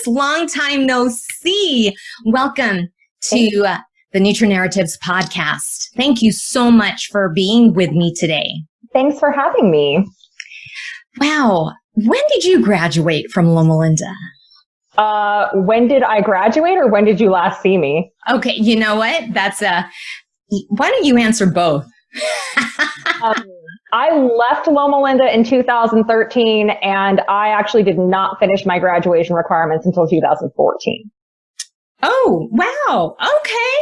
Chris, long time no see. Welcome to the Nutra Narratives podcast. Thank you so much for being with me today. Thanks for having me. Wow. When did you graduate from Loma Linda? When did I graduate or when did you last see me? Okay, you know what? Why don't you answer both? I left Loma Linda in 2013, and I actually did not finish my graduation requirements until 2014. Oh, wow. Okay.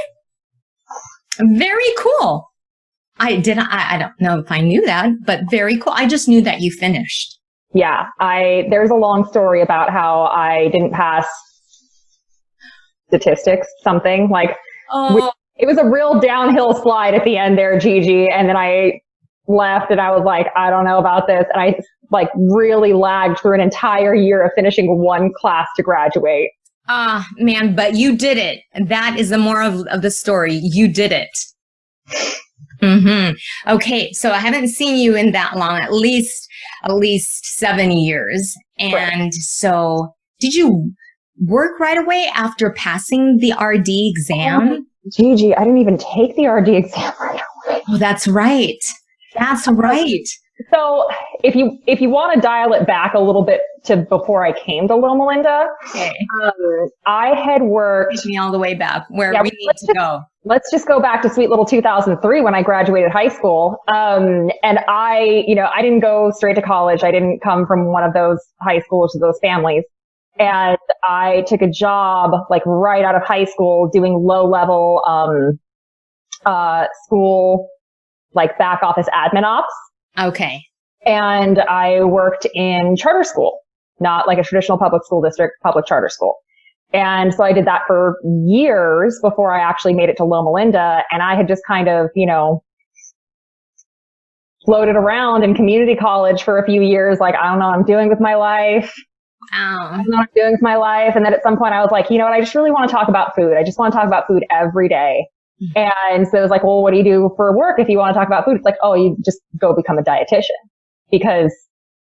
Very cool. I don't know if I knew that, but very cool. I just knew that you finished. Yeah, there's a long story about how I didn't pass statistics, something like, it was a real downhill slide at the end there, Gigi. And then I left and I was like, I don't know about this. And I really lagged through an entire year of finishing one class to graduate. Man, but you did it. That is the moral of the story. You did it. Mm-hmm. Okay. So I haven't seen you in that long, at least 7 years. And right. So did you work right away after passing the RD exam? Gigi, I didn't even take the RD exam right away. Oh, that's right. That's right. So if you want to dial it back a little bit to before I came to Loma Linda, okay. I had worked. Take me all the way back where we need to go. Let's just go back to sweet little 2003 when I graduated high school. And I didn't go straight to college. I didn't come from one of those high schools or those families. And I took a job right out of high school doing low level, school, back office admin ops. Okay. And I worked in charter school, not like a traditional public school district, public charter school. And so I did that for years before I actually made it to Loma Linda. And I had just kind of, floated around in community college for a few years. I don't know what I'm doing with my life. Wow. I don't know what I'm doing with my life. And then at some point I was like, you know what? I just really want to talk about food. I just want to talk about food every day. Mm-hmm. And so it was like, well, what do you do for work if you want to talk about food? It's like, oh, you just go become a dietitian because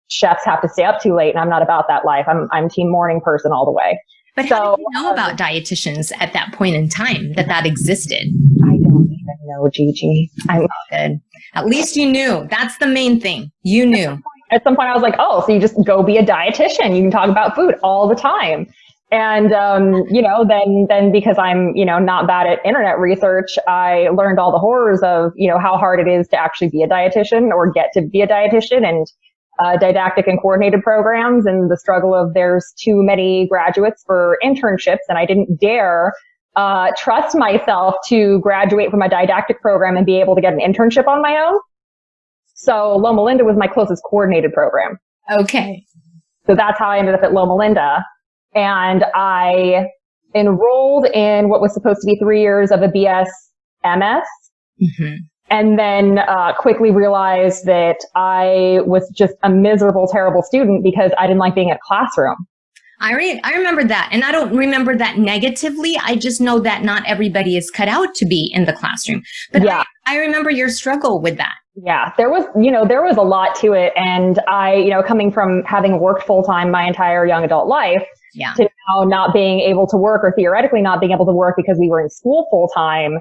chefs have to stay up too late. And I'm not about that life. I'm team morning person all the way. But how did you know about dietitians at that point in time, that existed? I don't even know, Gigi. I'm good. At least you knew. That's the main thing. You knew. At some point I was like, oh, so you just go be a dietitian. You can talk about food all the time. And, then because I'm, not bad at internet research, I learned all the horrors of, how hard it is to actually be a dietitian or get to be a dietitian, and didactic and coordinated programs, and the struggle of there's too many graduates for internships. And I didn't dare trust myself to graduate from a didactic program and be able to get an internship on my own. So Loma Linda was my closest coordinated program. Okay. So that's how I ended up at Loma Linda. And I enrolled in what was supposed to be 3 years of a BS MS. Mm-hmm. And then quickly realized that I was just a miserable, terrible student because I didn't like being in a classroom. I remember that. And I don't remember that negatively. I just know that not everybody is cut out to be in the classroom. But yeah. I remember your struggle with that. Yeah, there was a lot to it. And I, coming from having worked full time my entire young adult life, yeah, to now not being able to work, or theoretically not being able to work because we were in school full time.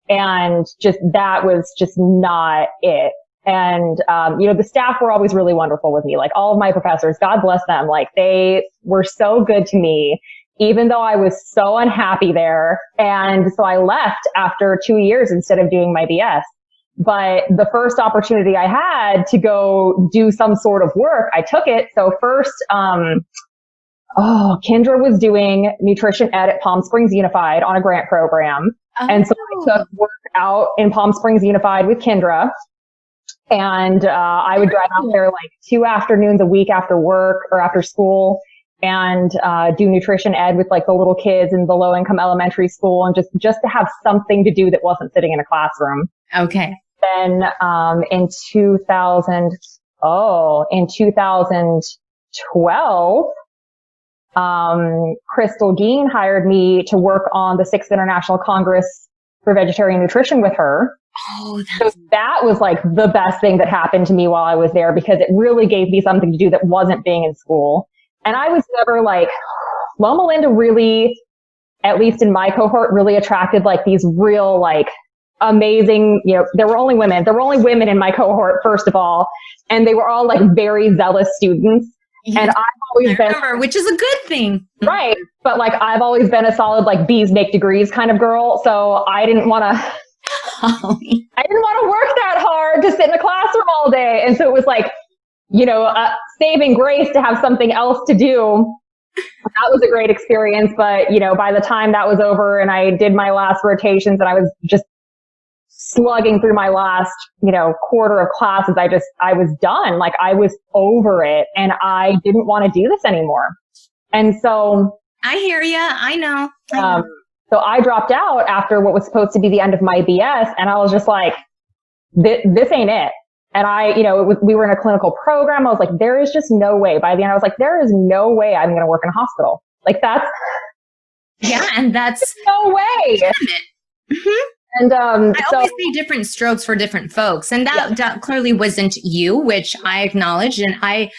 And just, that was just not it. And, the staff were always really wonderful with me. All of my professors, God bless them. They were so good to me, even though I was so unhappy there. And so I left after 2 years instead of doing my BS. But the first opportunity I had to go do some sort of work, I took it. So first, Kendra was doing nutrition ed at Palm Springs Unified on a grant program. Oh. And so I took work out in Palm Springs Unified with Kendra. And I would drive out there 2 afternoons a week after work or after school, and do nutrition ed with the little kids in the low income elementary school, and just to have something to do that wasn't sitting in a classroom. Okay. Then in 2012, Crystal Geen hired me to work on the 6th International Congress for Vegetarian Nutrition with her. Oh, so that was the best thing that happened to me while I was there, because it really gave me something to do that wasn't being in school. And I was never Loma Linda really, at least in my cohort, really attracted like these real, like amazing, there were only women in my cohort, first of all, and they were all like very zealous students. And I've always been, which is a good thing. Right. But like, I've always been a solid, like bees make degrees kind of girl. So I didn't want to work that hard to sit in a classroom all day. And so it was like, saving grace to have something else to do. That was a great experience. But, by the time that was over and I did my last rotations and I was just slugging through my last, quarter of classes, I was done. Like I was over it and I didn't want to do this anymore. And so I hear you. I know. So I dropped out after what was supposed to be the end of my BS. And I was just like, this ain't it. And we were in a clinical program. I was like, there is just no way. By the end, I was like, there is no way I'm going to work in a hospital. Like that's. Yeah. And that's no way. Mm-hmm. And, I always say different strokes for different folks. And that clearly wasn't you, which I acknowledge. And I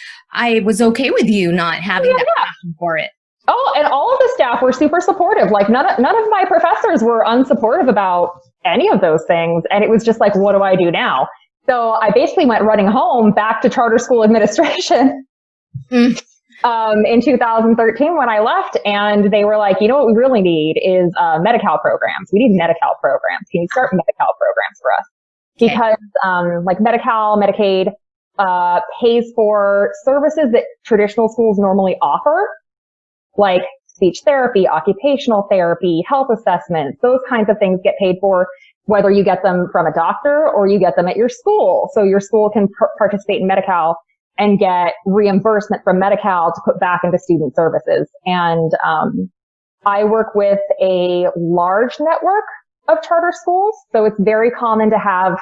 was okay with you not having that passion for it. Oh, and all of the staff were super supportive. Like none of my professors were unsupportive about any of those things. And it was just like, what do I do now? So I basically went running home back to charter school administration in 2013 when I left. And they were like, what we really need is Medi-Cal programs. We need Medi-Cal programs. Can you start Medi-Cal programs for us? Because like Medi-Cal, Medicaid pays for services that traditional schools normally offer, like speech therapy, occupational therapy, health assessments. Those kinds of things get paid for, whether you get them from a doctor or you get them at your school. So your school can participate in Medi-Cal and get reimbursement from Medi-Cal to put back into student services. And I work with a large network of charter schools. So it's very common to have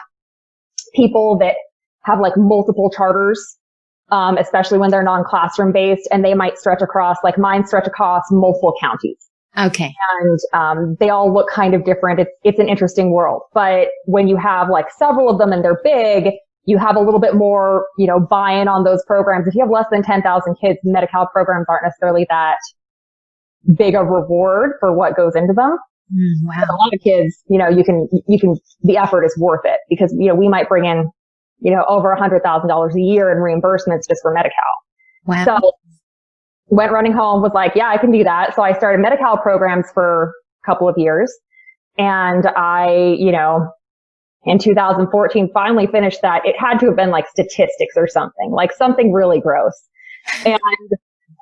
people that have like multiple charters, especially when they're non-classroom based, and they might stretch across, like mine stretch across multiple counties. Okay. And they all look kind of different. It's an interesting world. But when you have like several of them and they're big, you have a little bit more, buy-in on those programs. If you have less than 10,000 kids, Medi-Cal programs aren't necessarily that big a reward for what goes into them. Wow. But a lot of kids, the effort is worth it because, we might bring in, over $100,000 a year in reimbursements just for Medi-Cal. Wow. So went running home, was like, yeah, I can do that. So I started Medi-Cal programs for a couple of years. And I, in 2014, finally finished that. It had to have been like statistics or something, like something really gross. And,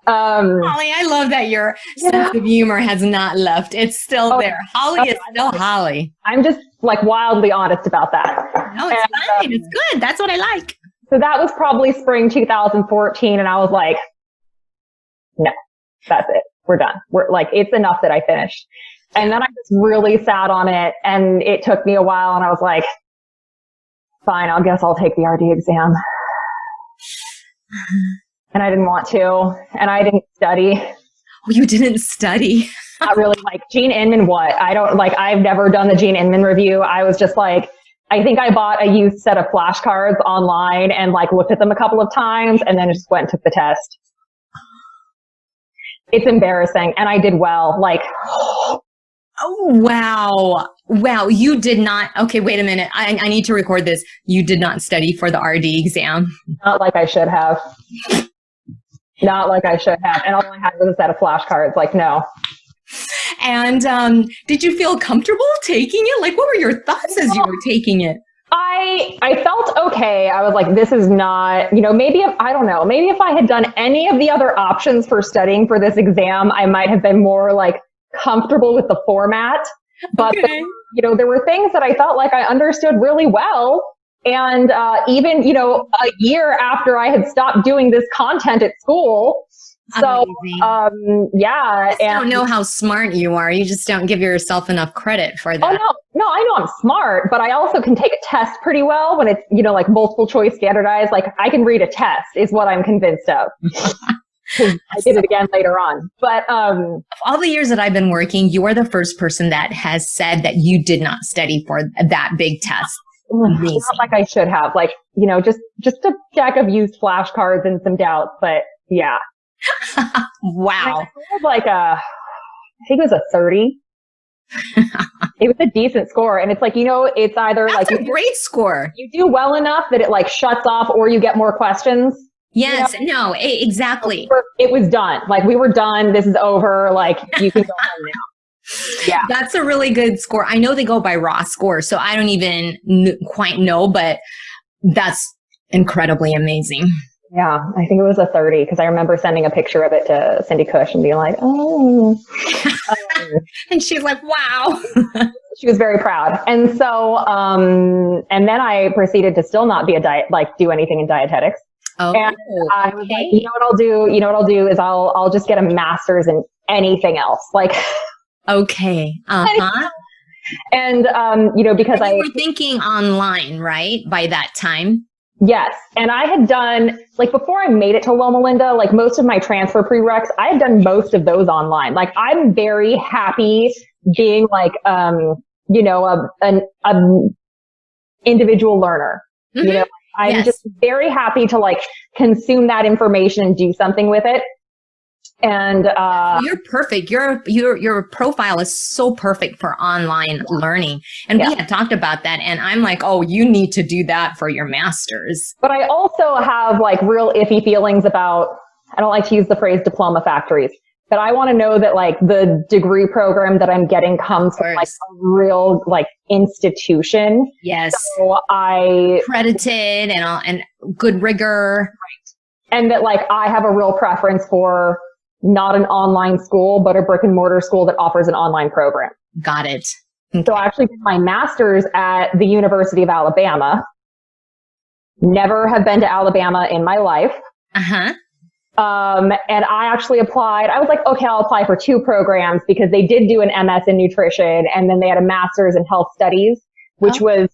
Holly, I love that your sense of humor has not left. It's still there. Holly is still Holly. I'm just like wildly honest about that. No, it's fine. It's good. That's what I like. So that was probably spring 2014. And I was like, no, that's it. We're done. We're like, it's enough that I finished. And then I just really sat on it and it took me a while and I was like, fine, I guess I'll take the RD exam. And I didn't want to, and I didn't study. Oh, you didn't study? Not really. Like Gene Inman, what? I've never done the Gene Inman review. I was just like, I think I bought a used set of flashcards online and like looked at them a couple of times and then just went and took the test. It's embarrassing. And I did well. Like, oh, wow. Wow. You did not. Okay, wait a minute. I need to record this. You did not study for the RD exam. Not like I should have. Not like I should have. And all I had was a set of flashcards. Like, no. And did you feel comfortable taking it? Like, what were your thoughts as you were taking it? I felt okay. I was like, this is not, maybe if I had done any of the other options for studying for this exam, I might have been more like comfortable with the format. But, okay. There were things that I felt like I understood really well. And even, a year after I had stopped doing this content at school. So, yeah. I don't know how smart you are. You just don't give yourself enough credit for that. Oh, no, I know I'm smart, but I also can take a test pretty well when it's, like multiple choice standardized. Like I can read a test is what I'm convinced of. I did it again later on. But of all the years that I've been working, you are the first person that has said that you did not study for that big test. Not like I should have. Like, just a deck of used flashcards and some doubts. But yeah. Wow. I scored like I think it was a 30. It was a decent score. And it's like, it's either That's like a great score. you do well enough that it like shuts off or you get more questions. Yes, no, exactly. It was done. Like we were done. This is over. Like you can go home now. Yeah. That's a really good score. I know they go by raw score, so I don't even quite know, but that's incredibly amazing. Yeah, I think it was a 30 because I remember sending a picture of it to Cindy Cush and being like, oh. And she's like, wow. She was very proud. And so, and then I proceeded to still not be do anything in dietetics. Oh, and I was like, you know what I'll do is I'll just get a master's in anything else. Like, okay. Uh-huh. And, because you were thinking online, right? By that time. Yes. And I had done, like, before I made it to Loma Linda, like most of my transfer prereqs, I had done most of those online. Like, I'm very happy being like, an individual learner. Mm-hmm. I'm just very happy to like consume that information and do something with it. And you're perfect. Your profile is so perfect for online learning. And we had talked about that. And I'm like, oh, you need to do that for your master's. But I also have like real iffy feelings about, I don't like to use the phrase diploma factories, but I want to know that like the degree program that I'm getting comes from like a real like institution. Yes. So I accredited and good rigor. Right. And that like I have a real preference for not an online school, but a brick and mortar school that offers an online program. Got it. Okay. So I actually did my master's at the University of Alabama. Never have been to Alabama in my life. Uh-huh. And I actually applied. I was like, okay, I'll apply for 2 programs because they did do an MS in nutrition and then they had a master's in health studies, which was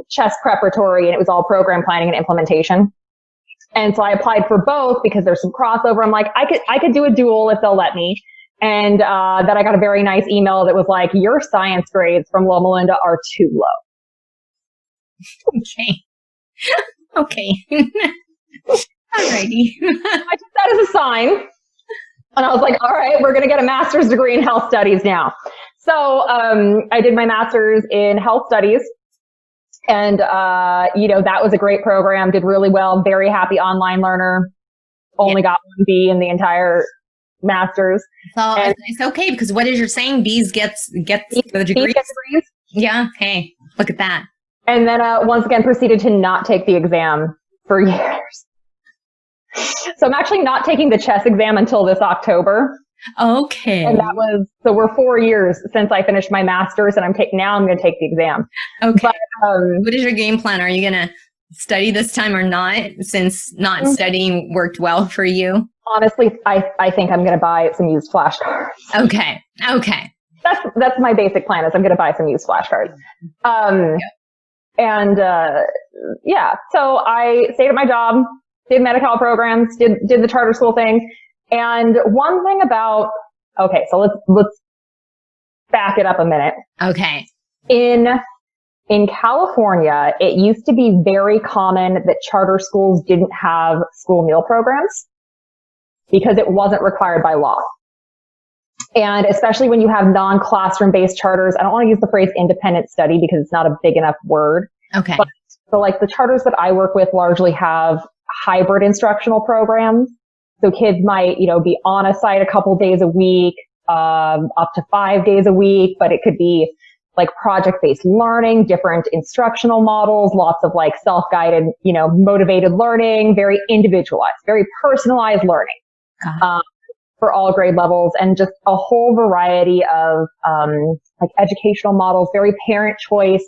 CHES preparatory, and it was all program planning and implementation. And so I applied for both because there's some crossover. I'm like, I could do a dual if they'll let me. And then I got a very nice email that was like, your science grades from Loma Linda are too low. Okay. Okay. Alrighty. I took that as a sign. And I was like, all right, we're going to get a master's degree in health studies now. So I did my master's in health studies. And, that was a great program, did really well, very happy online learner, only got 1 B in the entire master's. So it's okay because what is you're saying? B's gets the degrees. Degrees. Yeah. Hey, look at that. And then, once again, proceeded to not take the exam for years. So I'm actually not taking the CHES exam until this October. Okay. And so we're 4 years since I finished my master's and now I'm going to take the exam. Okay. But, what is your game plan? Are you going to study this time or not, since not studying worked well for you? Honestly, I think I'm going to buy some used flashcards. Okay. Okay. That's my basic plan, is I'm going to buy some used flashcards. So I stayed at my job, did Medi-Cal programs, did the charter school thing. And one thing about, so let's back it up a minute. Okay. In California, it used to be very common that charter schools didn't have school meal programs because it wasn't required by law. And especially when you have non-classroom based charters, I don't want to use the phrase independent study because it's not a big enough word. Okay. But so like the charters that I work with largely have hybrid instructional programs. So kids might, be on a site a couple days a week, up to 5 days a week, but it could be like project-based learning, different instructional models, lots of like self-guided, motivated learning, very individualized, very personalized learning, for all grade levels, and just a whole variety of, like educational models, very parent choice,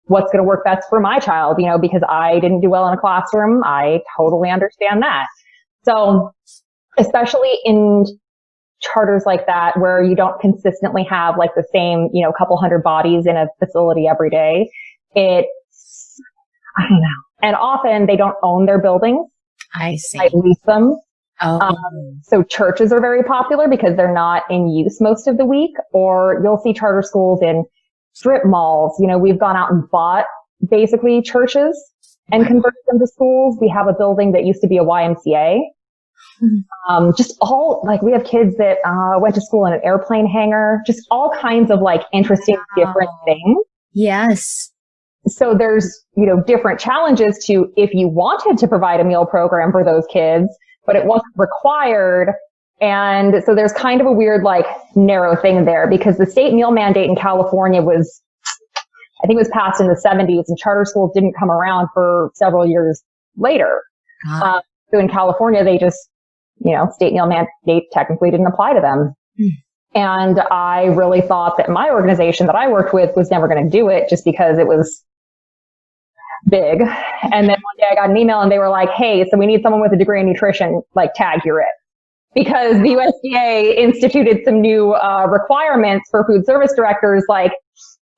what's going to work best for my child, because I didn't do well in a classroom. I totally understand that. So especially in charters like that, where you don't consistently have like the same, couple hundred bodies in a facility every day, I don't know. And often they don't own their buildings. I see. I lease them. Oh. So churches are very popular because they're not in use most of the week, or you'll see charter schools in strip malls. We've gone out and bought basically churches and converted them to schools. We have a building that used to be a YMCA. Just all, like, we have kids that went to school in an airplane hangar, just all kinds of like interesting, different things. Yes. So there's, different challenges to if you wanted to provide a meal program for those kids, but it wasn't required. And so there's kind of a weird, like, narrow thing there, because the state meal mandate in California I think it was passed in the 70s, and charter schools didn't come around for several years later. So in California, they just, state meal mandate technically didn't apply to them. And I really thought that my organization that I worked with was never going to do it just because it was big. And then one day I got an email and they were like, hey, so we need someone with a degree in nutrition, like, tag, you're it. Because the USDA instituted some new requirements for food service directors, like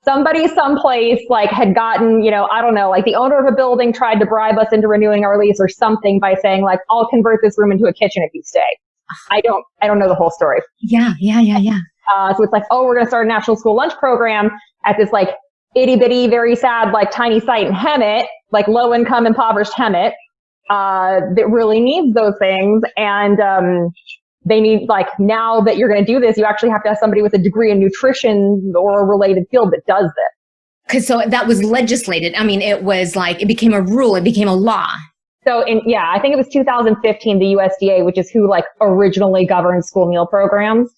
somebody someplace like had gotten, I don't know, like the owner of a building tried to bribe us into renewing our lease or something by saying like, I'll convert this room into a kitchen if you stay. I don't know the whole story. Yeah. So it's like, oh, we're going to start a national school lunch program at this like itty bitty, very sad, like tiny site in Hemet, like low income impoverished Hemet, that really needs those things. And, they need, like, now that you're going to do this, you actually have to have somebody with a degree in nutrition or a related field that does this. Because so that was legislated. I mean, it was like, it became a rule. It became a law. So I think it was 2015, the USDA, which is who like originally governed school meal programs,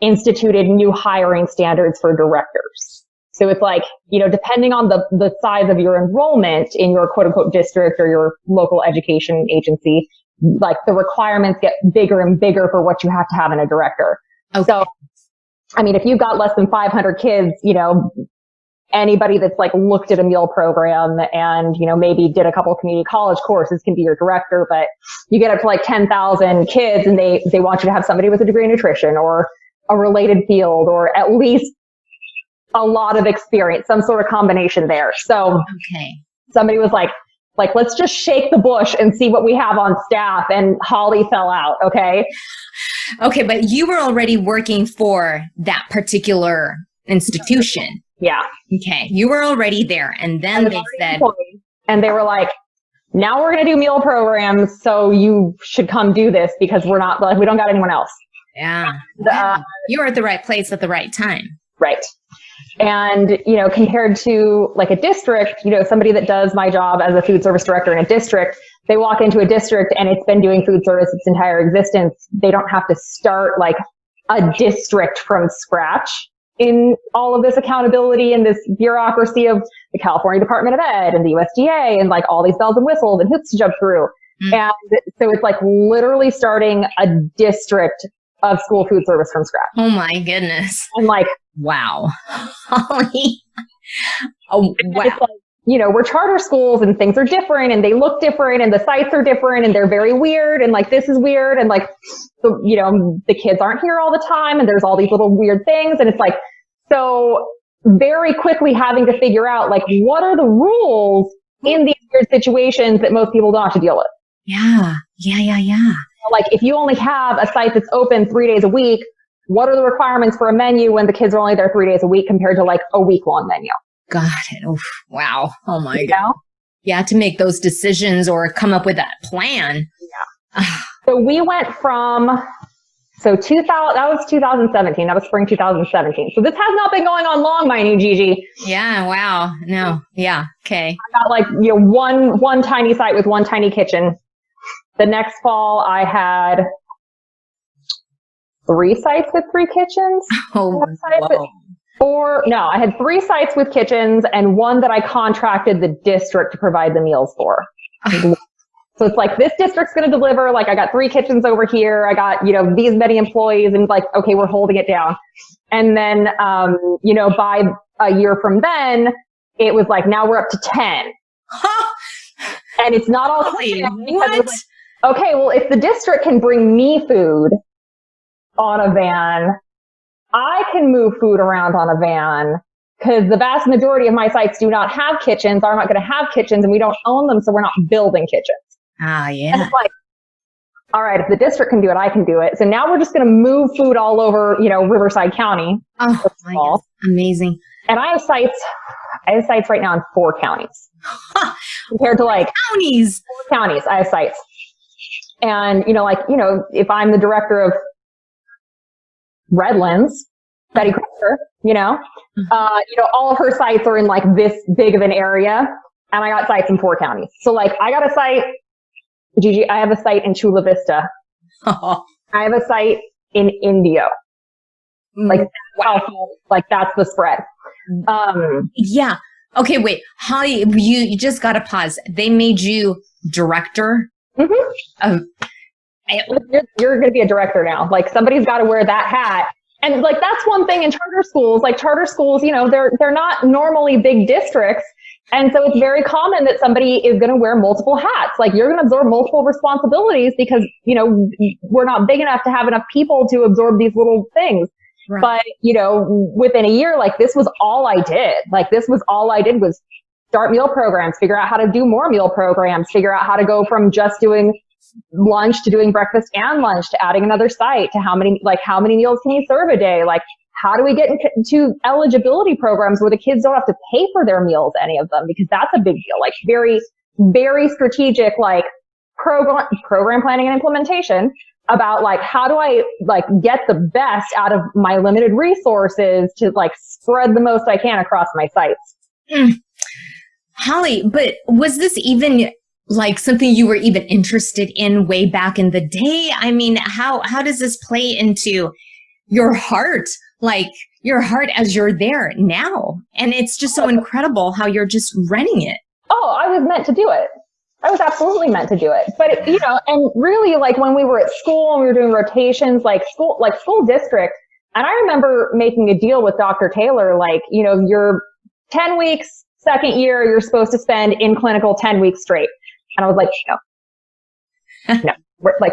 instituted new hiring standards for directors. So it's like, depending on the size of your enrollment in your quote unquote district or your local education agency, like the requirements get bigger and bigger for what you have to have in a director. Okay. So, I mean, if you've got less than 500 kids, anybody that's like looked at a meal program and, maybe did a couple of community college courses can be your director, but you get up to like 10,000 kids and they want you to have somebody with a degree in nutrition or a related field or at least a lot of experience, some sort of combination there. So somebody was like, let's just shake the bush and see what we have on staff. And Holly fell out. Okay. But you were already working for that particular institution. Yeah. Okay. You were already there. And then they said, and they were like, now we're going to do meal programs. So you should come do this because we don't got anyone else. Yeah. You were at the right place at the right time. Right. And, compared to like a district, somebody that does my job as a food service director in a district, they walk into a district and it's been doing food service its entire existence. They don't have to start like a district from scratch in all of this accountability and this bureaucracy of the California Department of Ed and the USDA and like all these bells and whistles and hoops to jump through. And so it's like literally starting a district of school food service from scratch. Oh my goodness. I'm like, wow. Holly. Oh, wow. It's like, we're charter schools and things are different and they look different and the sites are different and they're very weird and like this is weird and like, so, the kids aren't here all the time and there's all these little weird things. And it's like, so very quickly having to figure out like, what are the rules in these weird situations that most people don't have to deal with? Yeah. Like if you only have a site that's open 3 days a week, what are the requirements for a menu when the kids are only there 3 days a week compared to like a week-long menu? Got it. Oof, wow. Oh my God. Yeah, to make those decisions or come up with that plan. Yeah. So we went from, that was 2017. That was spring 2017. So this has not been going on long, my new Gigi. Yeah. Wow. No. Yeah. Okay. I got like, one tiny site with one tiny kitchen. The next fall I had 3 sites with 3 kitchens. I had 3 sites with kitchens and one that I contracted the district to provide the meals for. So it's like, this district's going to deliver. Like I got 3 kitchens over here. I got, these many employees and like, okay, we're holding it down. And then, by a year from then, it was like, now we're up to 10. And it's not all what? Okay, well, if the district can bring me food on a van, I can move food around on a van because the vast majority of my sites do not have kitchens, are not going to have kitchens, and we don't own them, so we're not building kitchens. Ah, yeah. And it's like, all right, if the district can do it, I can do it. So now we're just going to move food all over, Riverside County. Oh, my God. Amazing. And I have sites right now in 4 counties. Compared to like counties. 4 counties, I have sites. And, if I'm the director of Redlands, Betty Crocker, all of her sites are in like this big of an area, and I got sites in 4 counties. So like I got a site, Gigi, I have a site in Chula Vista. I have a site in Indio. Like, wow. Like that's the spread. Yeah. Okay, wait, Holly, you just got to pause. They made you director. Mm-hmm. You're going to be a director now. Like somebody's got to wear that hat. And like, that's one thing in charter schools, they're not normally big districts. And so it's very common that somebody is going to wear multiple hats. Like you're going to absorb multiple responsibilities because, we're not big enough to have enough people to absorb these little things. Right. But, within a year, like this was all I did. Like this was all I did was start meal programs, figure out how to do more meal programs, figure out how to go from just doing lunch to doing breakfast and lunch to adding another site to how many meals can you serve a day? Like how do we get into eligibility programs where the kids don't have to pay for their meals, any of them, because that's a big deal. Like very, very strategic, like program planning and implementation about like, how do I like get the best out of my limited resources to like spread the most I can across my sites. Holly, but was this even like something you were even interested in way back in the day? I mean, how does this play into your heart? Like your heart as you're there now. And it's just so incredible how you're just running it. Oh, I was meant to do it. I was absolutely meant to do it. But, and really like when we were at school and we were doing rotations, school district. And I remember making a deal with Dr. Taylor, like, you're 10 weeks, second year, you're supposed to spend in clinical 10 weeks straight. And I was like, no,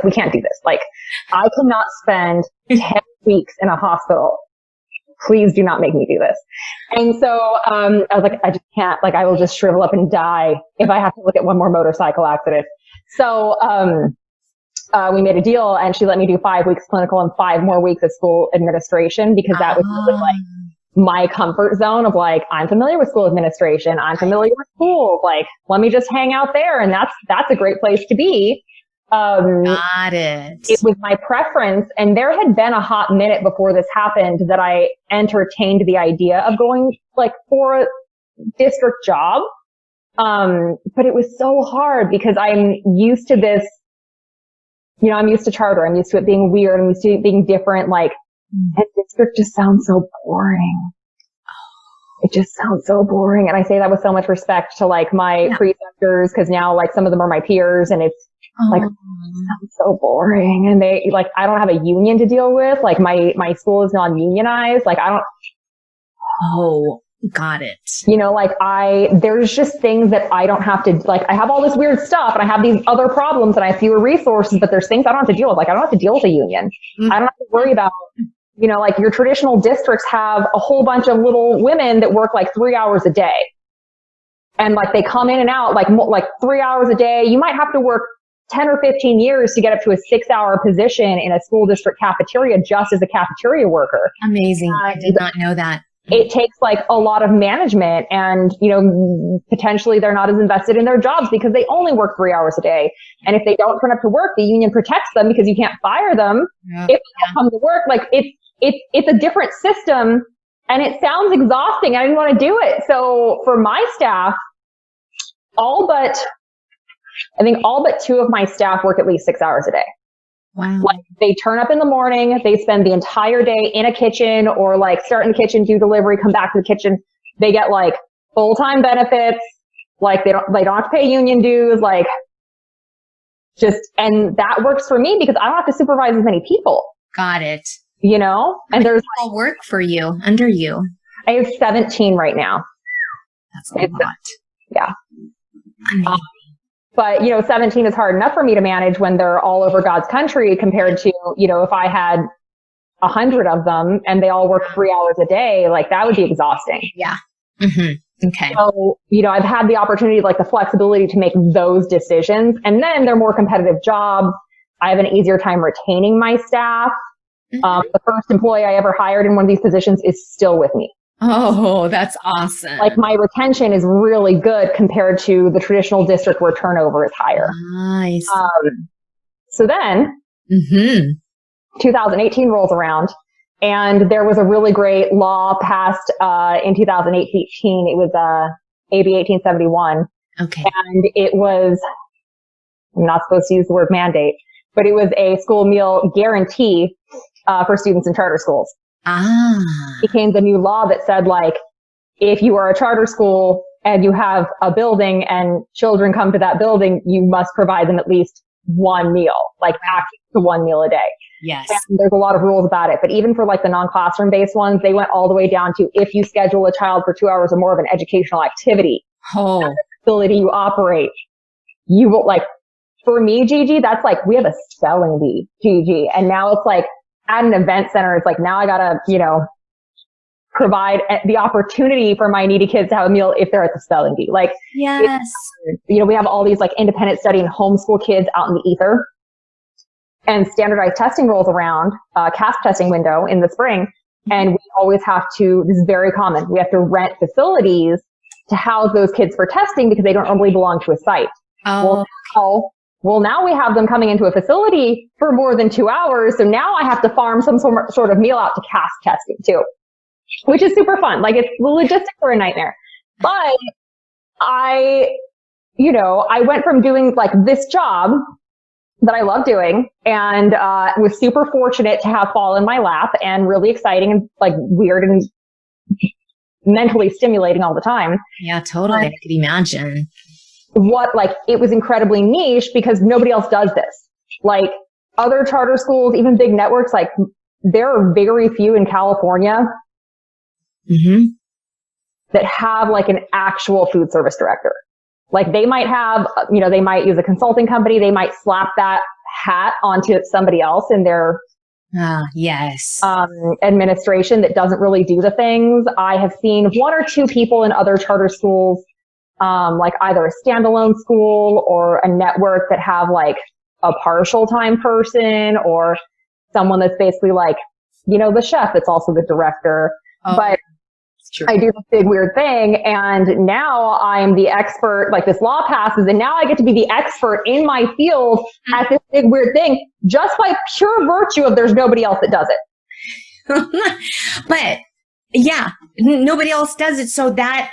we can't do this. Like, I cannot spend 10 weeks in a hospital. Please do not make me do this. And so, I was like, I just can't, like, I will just shrivel up and die if I have to look at one more motorcycle accident. So, we made a deal and she let me do 5 weeks clinical and 5 more weeks of school administration because that was really like my comfort zone of like, I'm familiar with school administration. I'm familiar with schools. Like, let me just hang out there. And that's a great place to be. Got it. It was my preference. And there had been a hot minute before this happened that I entertained the idea of going like for a district job. But it was so hard because I'm used to this, I'm used to charter. I'm used to it being weird. I'm used to it being different. Like, and district just sounds so boring. It just sounds so boring. And I say that with so much respect to like my preceptors, because now like some of them are my peers and it's like, it sounds so boring. And they like, I don't have a union to deal with. Like my school is non-unionized. Like I don't. Oh, got it. There's just things that I don't have to, like, I have all this weird stuff and I have these other problems and I have fewer resources, but there's things I don't have to deal with. Like I don't have to deal with a union. I don't have to worry about, like your traditional districts have a whole bunch of little women that work like 3 hours a day. And like they come in and out like 3 hours a day. You might have to work 10 or 15 years to get up to a 6-hour position in a school district cafeteria just as a cafeteria worker. Amazing. I did not know that. It takes like a lot of management and, potentially they're not as invested in their jobs because they only work 3 hours a day. And if they don't turn up to work, the union protects them because you can't fire them if they don't come to work. Like it's a different system and it sounds exhausting. I didn't want to do it. So for my staff, all but 2 of my staff work at least 6 hours a day. Wow. Like they turn up in the morning, they spend the entire day in a kitchen or like start in the kitchen, do delivery, come back to the kitchen. They get like full-time benefits. Like they don't have to pay union dues. Like and that works for me because I don't have to supervise as many people. Got it. And there's all work for you under you. I have 17 right now. That's a lot. Yeah. But, 17 is hard enough for me to manage when they're all over God's country compared to, if I had 100 of them and they all work 3 hours a day, like that would be exhausting. Yeah. Mm-hmm. Okay. So, I've had the opportunity, like the flexibility to make those decisions, and then they're more competitive jobs. I have an easier time retaining my staff. Mm-hmm. The first employee I ever hired in one of these positions is still with me. Oh, that's awesome. Like my retention is really good compared to the traditional district where turnover is higher. Nice. So then 2018 rolls around, and there was a really great law passed in 2018. It was AB 1871. Okay. And it was, I'm not supposed to use the word mandate, but it was a school meal guarantee for students in charter schools. It became the new law that said, like, if you are a charter school and you have a building and children come to that building, you must provide them at least one meal, like access to one meal a day. Yes. And there's a lot of rules about it. But even for like the non-classroom based ones, they went all the way down to if you schedule a child for 2 hours or more of an educational activity at the facility you operate, you will, like, for me, Gigi, that's like, we have a spelling bee, Gigi. And now it's like at an event center, it's like, now I gotta, provide the opportunity for my needy kids to have a meal if they're at the spelling bee. Like, yes, we have all these like independent study and homeschool kids out in the ether, and standardized testing rolls around, CASP testing window in the spring. And we always have to, this is very common, we have to rent facilities to house those kids for testing because they don't normally belong to a site. Well, now we have them coming into a facility for more than 2 hours. So now I have to farm some sort of meal out to CASP testing too, which is super fun. Like, it's the logistics are a nightmare. But I went from doing like this job that I love doing and was super fortunate to have fall in my lap and really exciting and like weird and mentally stimulating all the time. Yeah, totally. I could imagine. It was incredibly niche because nobody else does this. Like, other charter schools, even big networks, like, there are very few in California that have like an actual food service director. Like, they might have, they might use a consulting company. They might slap that hat onto somebody else in their administration that doesn't really do the things. I have seen 1 or 2 people in other charter schools, like either a standalone school or a network that have like a partial time person or someone that's basically like, the chef that's also the director. But I do this big weird thing, and now I'm the expert, like this law passes, and now I get to be the expert in my field at this big weird thing just by pure virtue of there's nobody else that does it. But yeah, nobody else does it. So that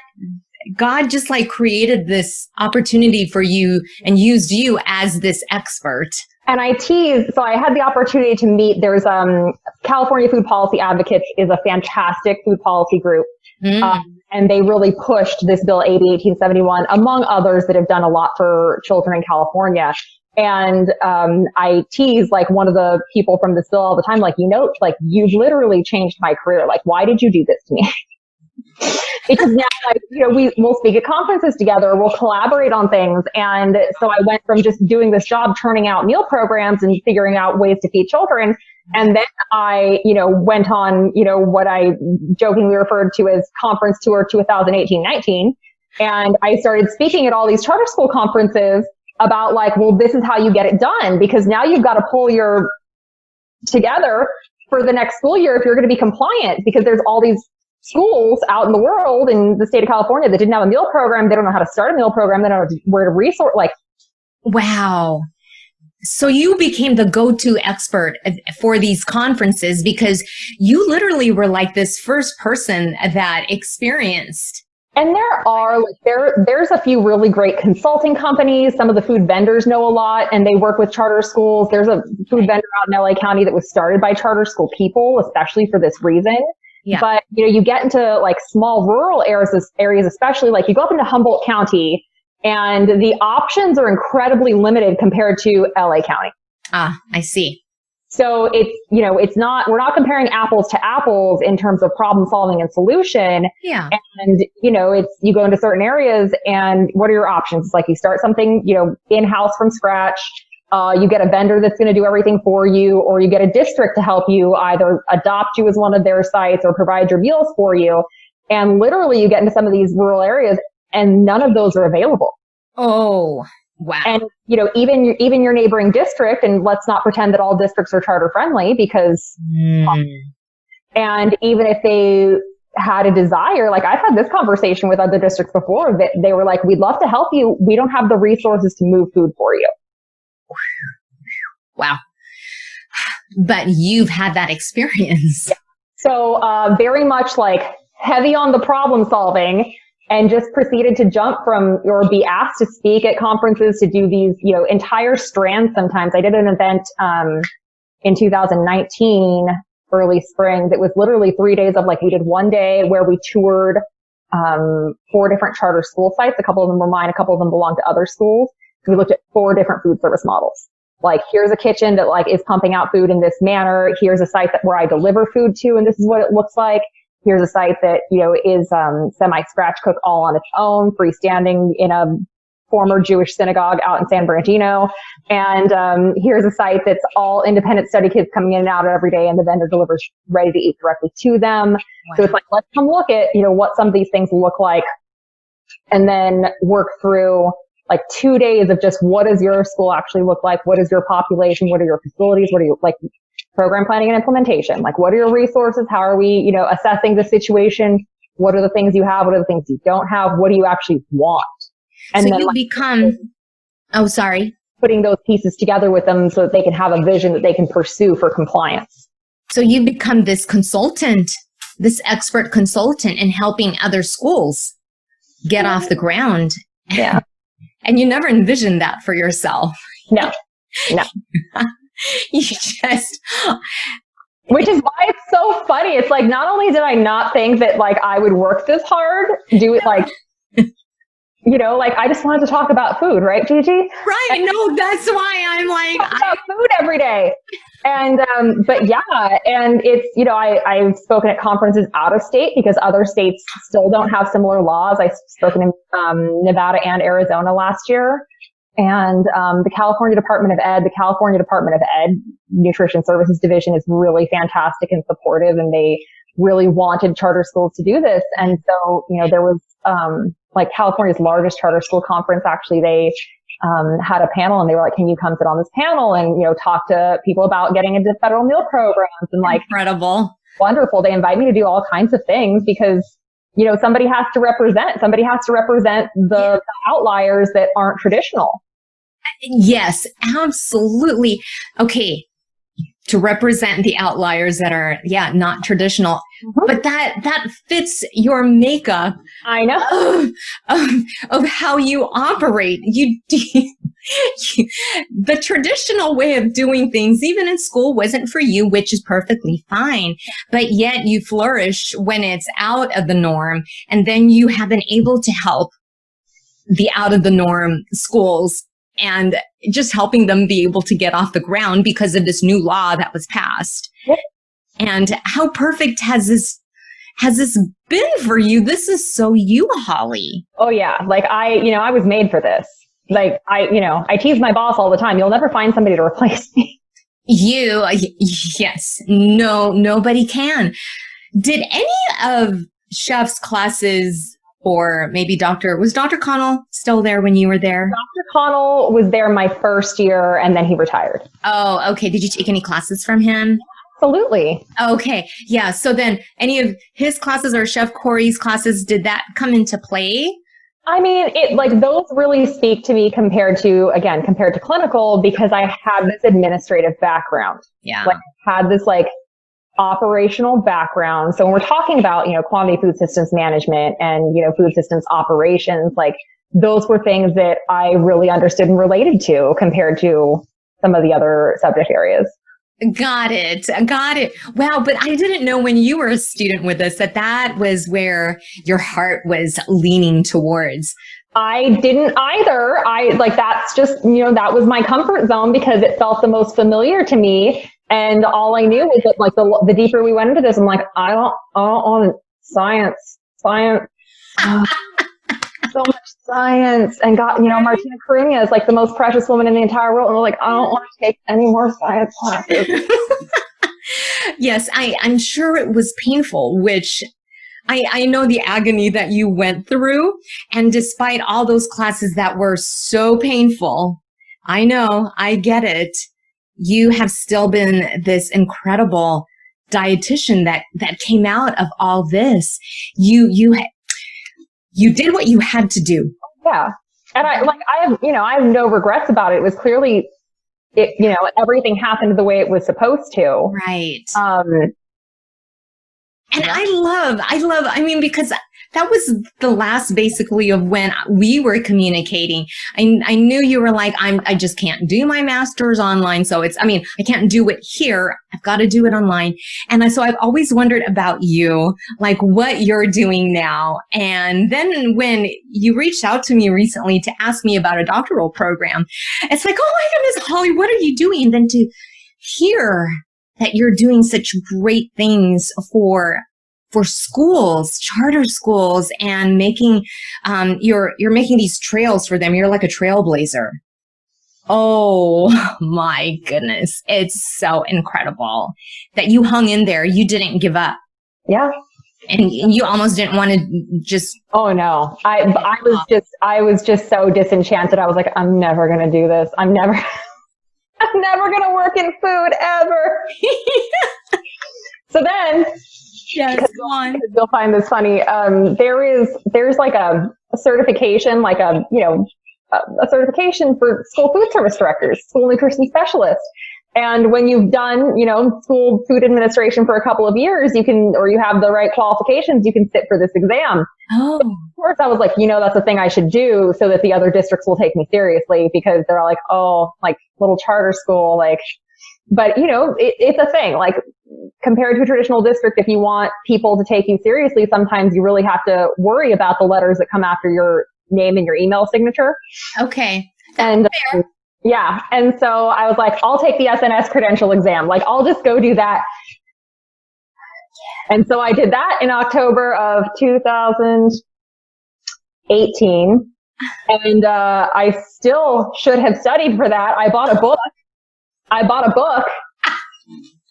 God just like created this opportunity for you and used you as this expert. And I teased, so I had the opportunity to meet, there's California Food Policy Advocates is a fantastic food policy group. And they really pushed this bill, AB 1871, among others that have done a lot for children in California. And I tease like one of the people from this bill all the time, like, like, you've literally changed my career. Like, why did you do this to me? Because now, like, we'll speak at conferences together, we'll collaborate on things. And so I went from just doing this job, turning out meal programs and figuring out ways to feed children. And then I, went on, what I jokingly referred to as conference tour 2018-19. And I started speaking at all these charter school conferences about like, well, this is how you get it done, because now you've got to pull your together for the next school year if you're going to be compliant, because there's all these schools out in the world in the state of California that didn't have a meal program. They don't know how to start a meal program. They don't know where to resource. Like, wow. So you became the go-to expert for these conferences because you literally were like this first person that experienced. And there are like, there's a few really great consulting companies. Some of the food vendors know a lot and they work with charter schools. There's a food vendor out in LA County that was started by charter school people, especially for this reason. Yeah. But, you get into like small rural areas, especially like you go up into Humboldt County and the options are incredibly limited compared to LA County. I see. So it's, we're not comparing apples to apples in terms of problem solving and solution. Yeah. And, you go into certain areas and what are your options? It's like you start something, in-house from scratch. You get a vendor that's going to do everything for you, or you get a district to help you either adopt you as one of their sites or provide your meals for you. And literally you get into some of these rural areas and none of those are available. Oh, wow. And, even your neighboring district, and let's not pretend that all districts are charter friendly because, and even if they had a desire, like I've had this conversation with other districts before that they were like, we'd love to help you. We don't have the resources to move food for you. Wow. But you've had that experience. Yeah. So very much like heavy on the problem solving, and just proceeded to jump from or be asked to speak at conferences, to do these, entire strands. Sometimes I did an event in 2019, early spring, that was literally 3 days of we did one day where we toured 4 different charter school sites. A couple of them were mine, a couple of them belonged to other schools. We looked at 4 different food service models. Here's a kitchen that is pumping out food in this manner. Here's a site where I deliver food to, and this is what it looks like. Here's a site that, is semi-scratch cook all on its own, freestanding in a former Jewish synagogue out in San Bernardino. And here's a site that's all independent study kids coming in and out every day, and the vendor delivers ready to eat directly to them. Wow. So it's let's come look at, what some of these things look like, and then work through 2 days of just what does your school actually look like? What is your population? What are your facilities? What are you program planning and implementation? What are your resources? How are we, assessing the situation? What are the things you have? What are the things you don't have? What do you actually want? And so then you become, oh, sorry. Putting those pieces together with them so that they can have a vision that they can pursue for compliance. So you become this consultant, this expert consultant in helping other schools get off the ground. Yeah. And you never envisioned that for yourself. No. You just... Which is why it's so funny. It's not only did I not think that I would work this hard, do it I just wanted to talk about food, right, Gigi? Right. No, that's why I'm talk about food every day. And, but yeah, and it's, I've spoken at conferences out of state because other states still don't have similar laws. I've spoken in, Nevada and Arizona last year. And, the California Department of Ed Nutrition Services Division is really fantastic and supportive, and they really wanted charter schools to do this. And so, there was, California's largest charter school conference, actually, they had a panel, and they were like, can you come sit on this panel and, talk to people about getting into federal meal programs? And incredible. Wonderful. They invite me to do all kinds of things because, somebody has to represent the outliers that aren't traditional. Yes, absolutely. Okay. To represent the outliers that are, not traditional. Mm-hmm. But that fits your makeup. I know. Of how you operate. The traditional way of doing things, even in school, wasn't for you, which is perfectly fine. But yet you flourish when it's out of the norm. And then you have been able to help the out of the norm schools and just helping them be able to get off the ground because of this new law that was passed. Yep. And how perfect has this been for you? This is so you, Holly. Oh yeah. I was made for this. I tease my boss all the time. You'll never find somebody to replace me. Yes. No, nobody can. Did any of Chef's classes, or maybe was Dr. Connell still there when you were there? Dr. Connell was there my first year, and then he retired. Oh, okay. Did you take any classes from him? Absolutely. Okay. Yeah. So then any of his classes or Chef Corey's classes, did that come into play? I mean, those really speak to me compared to clinical, because I had this administrative background. Yeah. I had this operational background. So when we're talking about, quality food systems management and, food systems operations, those were things that I really understood and related to compared to some of the other subject areas. Got it. Wow. But I didn't know when you were a student with us that was where your heart was leaning towards. I didn't either. That's just, that was my comfort zone because it felt the most familiar to me. And all I knew was that the deeper we went into this, I'm like, I don't want science. So much science, and Martina Carina is the most precious woman in the entire world. And we're I don't want to take any more science classes. Yes, I'm sure it was painful, which I know the agony that you went through. And despite all those classes that were so painful, I know, I get it. You have still been this incredible dietitian that came out of all this. You did what you had to do. Yeah. And I have no regrets about it. It was clearly everything happened the way it was supposed to. Right. And I mean, because that was the last basically of when we were communicating. I knew you were like, I just can't do my master's online. So I can't do it here. I've got to do it online. And so I've always wondered about you, like what you're doing now. And then when you reached out to me recently to ask me about a doctoral program, it's like, oh my goodness, Holly, what are you doing? And then to hear that you're doing such great things for schools, charter schools, and making, you're making these trails for them. You're like a trailblazer. Oh my goodness. It's so incredible that you hung in there. You didn't give up. Yeah. And you almost didn't want to just. Oh no. I was just so disenchanted. I was like, I'm never going to do this. I'm never going to work in food ever. So then, go on. You'll find this funny. There's like a certification, like a certification for school food service directors, school nutrition specialists. And when you've done, school food administration for a couple of years, you have the right qualifications, you can sit for this exam. Oh. So of course, I was like, that's the thing I should do so that the other districts will take me seriously, because they're all like, oh, like little charter school, like, but it's a thing. Like compared to a traditional district, if you want people to take you seriously, sometimes you really have to worry about the letters that come after your name and your email signature. Okay. And yeah. And so I was like, I'll take the SNS Credential Exam. Like, I'll just go do that. And so I did that in October of 2018. And I still should have studied for that. I bought a book.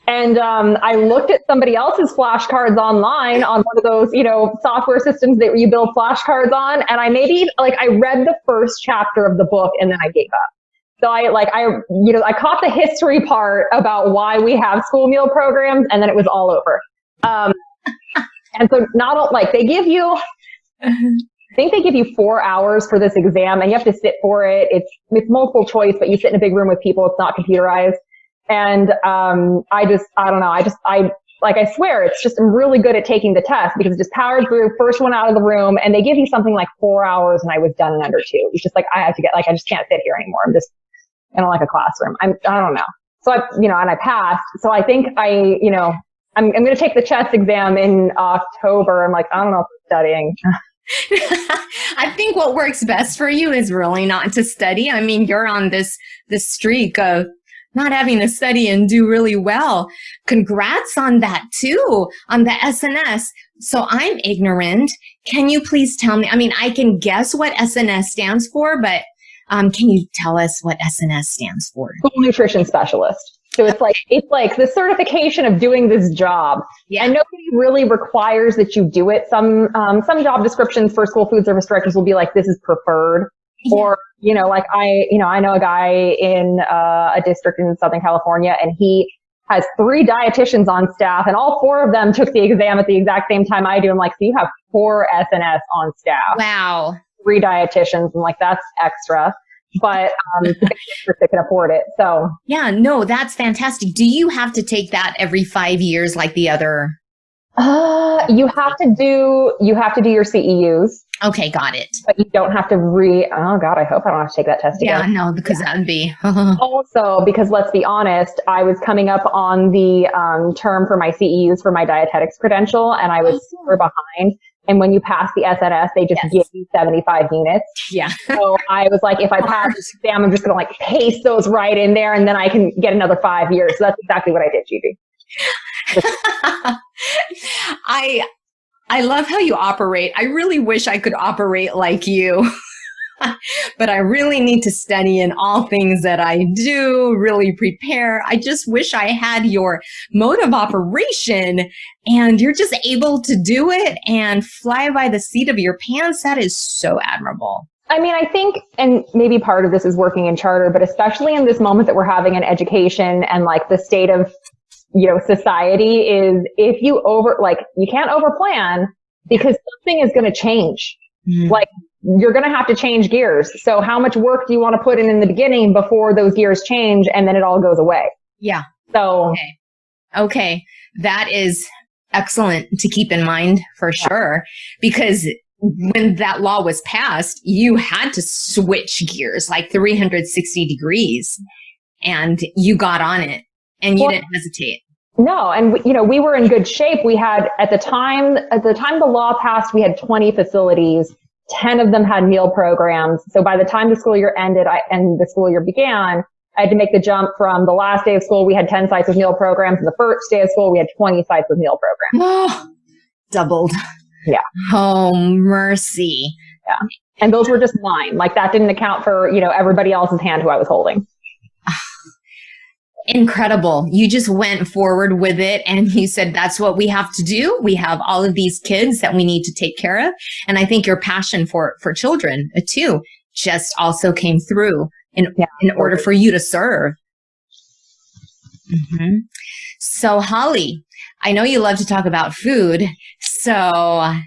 And I looked at somebody else's flashcards online on one of those, software systems that you build flashcards on. And I read the first chapter of the book and then I gave up. So I caught the history part about why we have school meal programs, and then it was all over. And so they give you, I think they give you 4 hours for this exam, and you have to sit for it. It's multiple choice, but you sit in a big room with people. It's not computerized. And I swear, it's just, I'm really good at taking the test because it just powered through, first one out of the room, and they give you something like 4 hours, and I was done in under 2. It's just like, I have to get, I just can't sit here anymore. I'm just, I don't like a classroom. I don't know. So and I passed. So I think I'm going to take the chest exam in October. I'm like, I don't know if I'm studying. I think what works best for you is really not to study. I mean, you're on this streak of not having to study and do really well. Congrats on that too, on the SNS. So I'm ignorant. Can you please tell me? I mean, I can guess what SNS stands for, but can you tell us what SNS stands for? School nutrition specialist. So it's like the certification of doing this job. Yeah. And nobody really requires that you do it. Some job descriptions for school food service directors will be like, this is preferred. Yeah. Or, I know a guy in a district in Southern California, and he has 3 dietitians on staff, and all 4 of them took the exam at the exact same time I do. I'm like, so you have 4 SNS on staff. Wow. 3 dietitians, and that's extra. But the district that can afford it. So yeah, no, that's fantastic. Do you have to take that every 5 years like the other? You have to do your CEUs. Okay, got it. But you don't have to oh God, I hope I don't have to take that test again. Yeah, no, because that would be. Also, because let's be honest, I was coming up on the term for my CEUs for my dietetics credential, and I was super behind. And when you pass the SNS, they just give you 75 units. Yeah. So I was like, if I pass this exam, I'm just going to paste those right in there, and then I can get another 5 years. So that's exactly what I did, Gigi. I love how you operate. I really wish I could operate like you. But I really need to study in all things that I do, really prepare. I just wish I had your mode of operation, and you're just able to do it and fly by the seat of your pants. That is so admirable. I mean, I think, and maybe part of this is working in charter, but especially in this moment that we're having in education and the state of, society is, if you you can't overplan, because something is going to change. Mm. you're going to have to change gears. So how much work do you want to put in the beginning before those gears change and then it all goes away? Yeah. So, Okay. That is excellent to keep in mind for sure, because when that law was passed, you had to switch gears like 360 degrees and you got on it and you didn't hesitate. No. And we were in good shape. We had at the time the law passed, we had 20 facilities. 10 of them had meal programs. So by the time the school year ended and the school year began, I had to make the jump from the last day of school. We had 10 sites with meal programs. And the first day of school, we had 20 sites with meal programs. Oh, doubled. Yeah. Oh, mercy. Yeah. And those were just mine. Like that didn't account for, everybody else's hand who I was holding. Incredible. You just went forward with it and you said, that's what we have to do. We have all of these kids that we need to take care of. And I think your passion for children too just also came through in order for you to serve. Mm-hmm. So Holly, I know you love to talk about food. And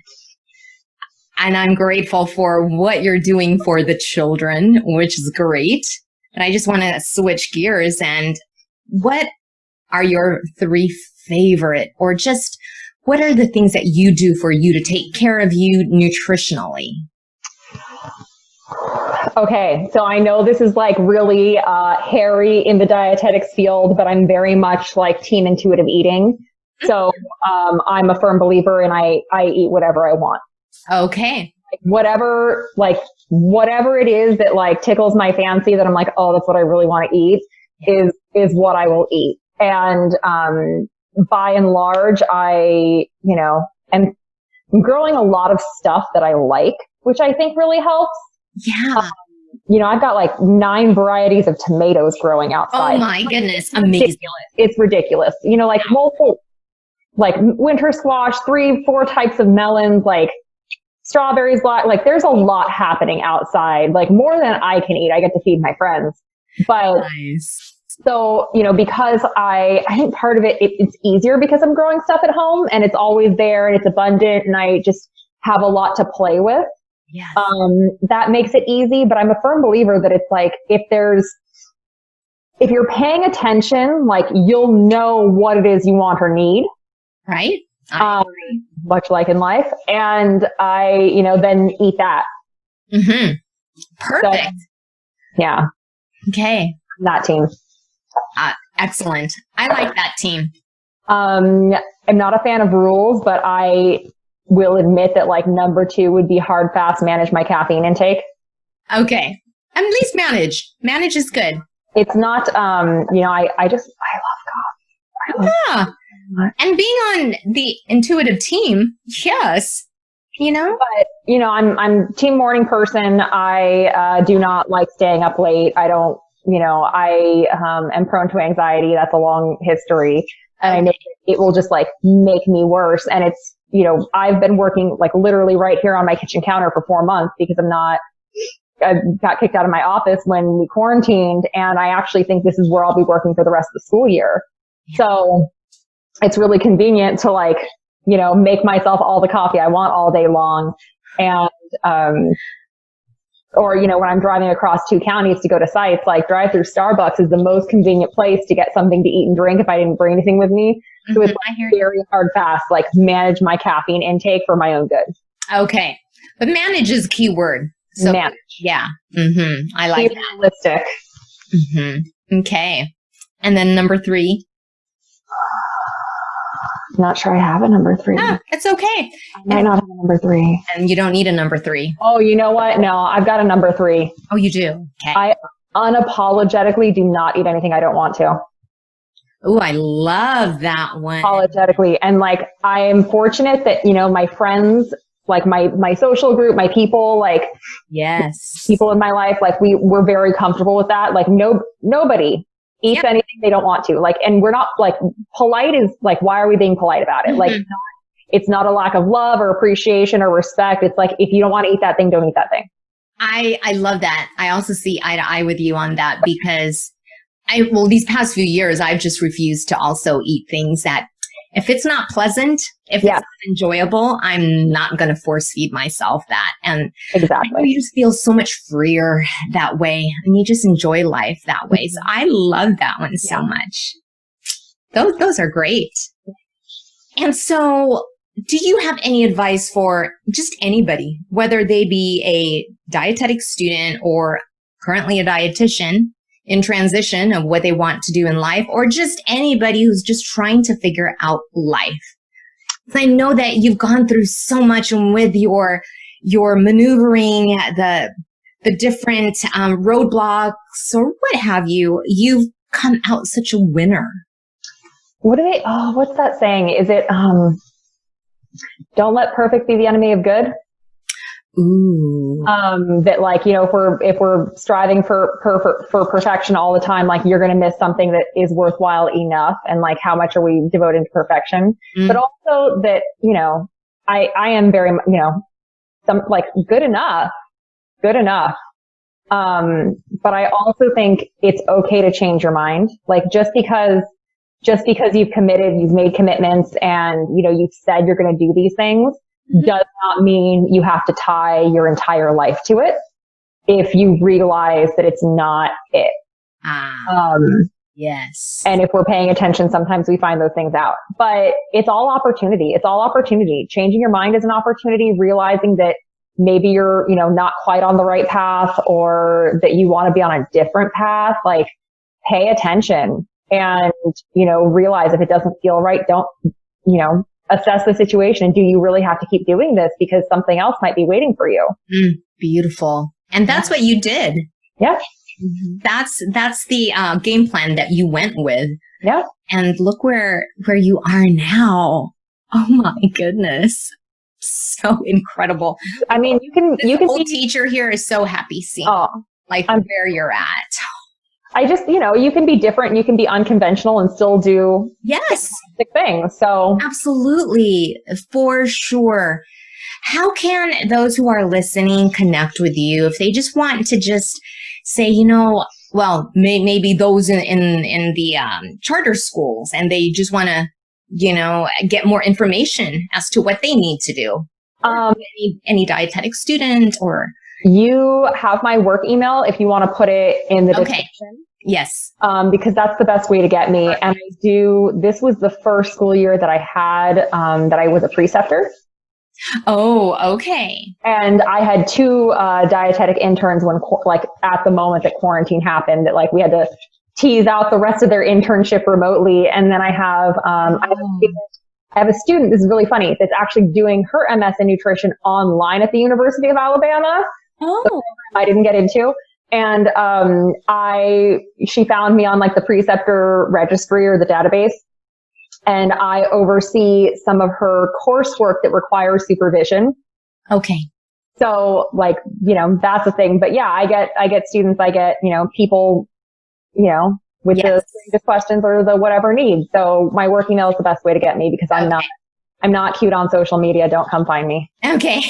I'm grateful for what you're doing for the children, which is great. And I just want to switch gears. And what are your 3 favorite, or just what are the things that you do for you to take care of you nutritionally? Okay. So I know this is like really hairy in the dietetics field, but I'm very much like team intuitive eating. So I'm a firm believer and I eat whatever I want. Okay. Whatever it is that like tickles my fancy that I'm like, oh, that's what I really want to eat is what I will eat. And by and large, I am growing a lot of stuff that I like, which I think really helps. Yeah. I've got like 9 varieties of tomatoes growing outside. Oh my goodness. Amazing. It's ridiculous. Like multiple, like winter squash, 3-4 types of melons, like strawberries, like there's a lot happening outside, like more than I can eat. I get to feed my friends. But nice. So, because I think part of it's easier because I'm growing stuff at home and it's always there and it's abundant and I just have a lot to play with. Yes. That makes it easy, but I'm a firm believer that it's like, if you're paying attention, like you'll know what it is you want or need. Right. Much like in life. And I, then eat that. Mm-hmm. Perfect. So, yeah. Okay. That team. Excellent. I like that team. I'm not a fan of rules, but I will admit that like number 2 would be hard, fast, manage my caffeine intake. Okay. At least manage. Manage is good. It's not, I love coffee. Yeah. And being on the intuitive team, yes. But, I'm team morning person. I do not like staying up late. I don't, I am prone to anxiety. That's a long history. And I know it will just like make me worse. And it's, I've been working like literally right here on my kitchen counter for 4 months because I got kicked out of my office when we quarantined. And I actually think this is where I'll be working for the rest of the school year. So it's really convenient to like, make myself all the coffee I want all day long. And, or, when I'm driving across 2 counties to go to sites, like drive through Starbucks is the most convenient place to get something to eat and drink if I didn't bring anything with me. So it's like very hard, fast, like manage my caffeine intake for my own good. Okay. But manage is a key word. So manage. Yeah. Mm-hmm. I like that. Realistic. Mm-hmm. Okay. And then number 3. Not sure I have a number 3. No, it's okay. I might not have a number 3. And you don't need a number 3. Oh, you know what? No, I've got a number 3. Oh, you do? Okay. I unapologetically do not eat anything I don't want to. Oh, I love that one. Apologetically. And like, I am fortunate that, my friends, like my social group, my people, like yes, people in my life, like we're very comfortable with that. Like nobody eats anything they don't want to. Like, and we're not like polite is like, why are we being polite about it? Mm-hmm. Like, it's not a lack of love or appreciation or respect. It's like, if you don't want to eat that thing, don't eat that thing. I love that. I also see eye to eye with you on that because these past few years, I've just refused to also eat things that If it's not pleasant, if it's not enjoyable, I'm not going to force feed myself that. And exactly, you just feel so much freer that way, and you just enjoy life that way. So I love that one so much. Those are great. And so, do you have any advice for just anybody, whether they be a dietetic student or currently a dietitian in transition of what they want to do in life, or just anybody who's just trying to figure out life? I know that you've gone through so much with your maneuvering the different roadblocks or what have you. You've come out such a winner. What's that saying? Is it, don't let perfect be the enemy of good? Ooh. That like, you know, if we're striving for perfection all the time, like you're going to miss something that is worthwhile enough. And like, how much are we devoted to perfection? But also that, you know, I am very, you know, some like good enough. But I also think it's okay to change your mind. Like just because you've committed, you've made commitments and, you know, you've said you're going to do these things, does not mean you have to tie your entire life to it if you realize that it's not it. Yes. And if we're paying attention, sometimes we find those things out. But it's all opportunity. It's all opportunity. Changing your mind is an opportunity, realizing that maybe you're, you know, not quite on the right path or that you want to be on a different path. Like pay attention and, you know, realize if it doesn't feel right, don't, you know, assess the situation. Do you really have to keep doing this because something else might be waiting for you? Beautiful. And that's what you did. Yeah. That's the game plan that you went with. Yeah. And look where you are now. Oh my goodness. So incredible. I mean, you can old teacher here is so happy seeing like where you're at. I just, you know, you can be different. You can be unconventional and still do fantastic things. So absolutely, for sure. How can those who are listening connect with you if they just want to just say, you know, well, maybe those in the charter schools and they just want to, you know, get more information as to what they need to do. Any dietetic student or. You have my work email if you want to put it in the description. Yes. Because that's the best way to get me. And this was the first school year that I had, that I was a preceptor. Oh, okay. And I had two, dietetic interns when, like at the moment that quarantine happened, that like we had to tease out the rest of their internship remotely. And then I have a student, this is really funny, that's actually doing her MS in nutrition online at the University of Alabama. So I didn't get into. And she found me on like the preceptor registry or the database. And I oversee some of her coursework that requires supervision. Okay. So like, you know, that's the thing. But yeah, I get students, you know, people, you know, with the strangest questions or the whatever needs. So my work email is the best way to get me because I'm not cute on social media. Don't come find me. Okay.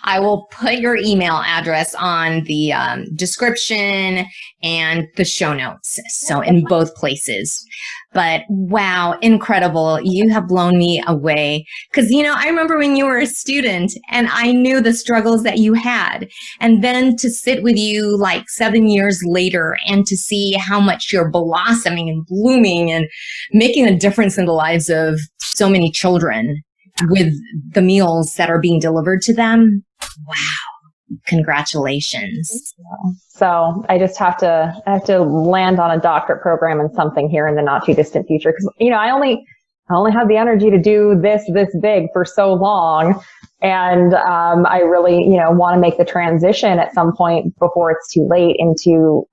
I will put your email address on the description and the show notes. So in both places. But wow, incredible. You have blown me away. Because, you know, I remember when you were a student and I knew the struggles that you had. And then to sit with you like 7 years later and to see how much you're blossoming and blooming and making a difference in the lives of so many children with the meals that are being delivered to them. Wow. Congratulations. So I just have to land on a doctorate program and something here in the not too distant future. Cause you know, I only have the energy to do this big for so long. And, I really, you know, want to make the transition at some point before it's too late into,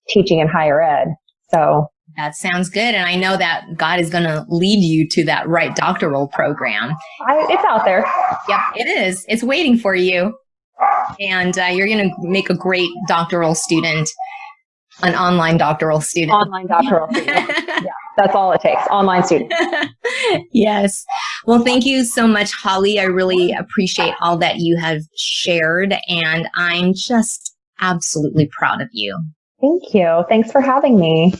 teaching in higher ed. So that sounds good. And I know that God is going to lead you to that right doctoral program. It's out there. Yep, it is. It's waiting for you. And you're going to make a great doctoral student, an online doctoral student. Online doctoral student. Yeah, that's all it takes. Online student. Yes. Well, thank you so much, Holly. I really appreciate all that you have shared. And I'm just absolutely proud of you. Thank you. Thanks for having me.